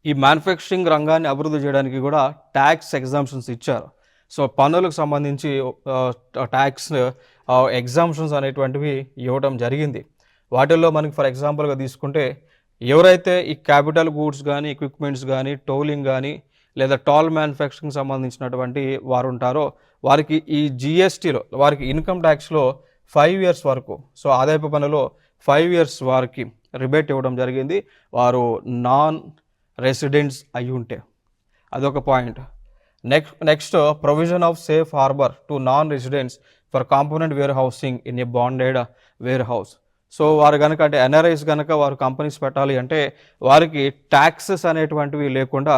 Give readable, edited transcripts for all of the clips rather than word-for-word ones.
ఈ మ్యానుఫ్యాక్చరింగ్ రంగాన్ని అభివృద్ధి చేయడానికి కూడా ట్యాక్స్ ఎగ్జామ్షన్స్ ఇచ్చారు. సో పన్నులకు సంబంధించి ట్యాక్స్ ఎగ్జామ్షన్స్ అనేటువంటివి ఇవ్వడం జరిగింది. వాటిల్లో మనకి ఫర్ ఎగ్జాంపుల్గా తీసుకుంటే ఎవరైతే ఈ క్యాపిటల్ గూడ్స్ కానీ ఎక్విప్మెంట్స్ కానీ టోలింగ్ కానీ లేదా టాల్ మ్యానుఫ్యాక్చరింగ్ సంబంధించినటువంటి వారు ఉంటారో వారికి ఈ జిఎస్టీలో వారికి ఇన్కమ్ ట్యాక్స్లో 5 years వరకు, సో ఆదాయపు పన్నులో 5 years వారికి రిబేట్ ఇవ్వడం జరిగింది వారు నాన్ రెసిడెంట్స్ అయి ఉంటే. అదొక point. Next provision of safe harbour to non residents for component warehousing in a bonded warehouse. So వారు కనుక అంటే ఎన్ఆర్ఐస్ కనుక వారు కంపెనీస్ పెట్టాలి అంటే వారికి ట్యాక్సెస్ అనేటువంటివి లేకుండా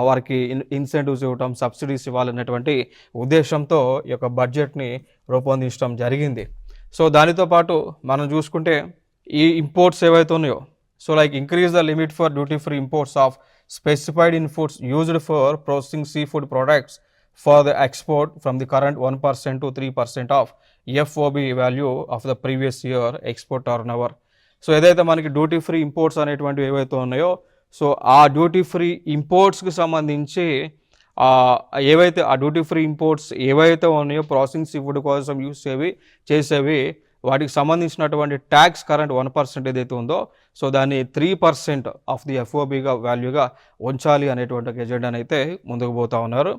వారికి ఇన్సెంటివ్స్ ఇవ్వటం, సబ్సిడీస్ ఇవ్వాలనేటువంటి ఉద్దేశంతో ఈ యొక్క బడ్జెట్ని రూపొందించడం జరిగింది. సో దానితో పాటు మనం చూసుకుంటే ఈ ఇంపోర్ట్స్ ఏవైతే ఉన్నాయో, so like increase the limit for duty free imports of specified inputs used for processing sea food products for the export from the current 1% to 3% of FOB value of the previous year export turnover. So ఏదైతే మనకి duty free imports అనేటువంటివి ఏవైతే ఉన్నాయో, so ఆ duty free ఇంపోర్ట్స్కి సంబంధించి ఏవైతే ఆ duty free imports ఏవైతే ఉన్నాయో ప్రాసెసింగ్ సీ ఫుడ్ కోసం యూజ్ చేసేవి వాటికి సంబంధించినటువంటి ట్యాక్స్ కరెంట్ 1% ఏదైతే ఉందో, సో దాన్ని 3% ఆఫ్ ది FOBగా వాల్యూగా ఉంచాలి అనేటువంటి ఎజెండాని అయితే ముందుకు పోతా ఉన్నారు.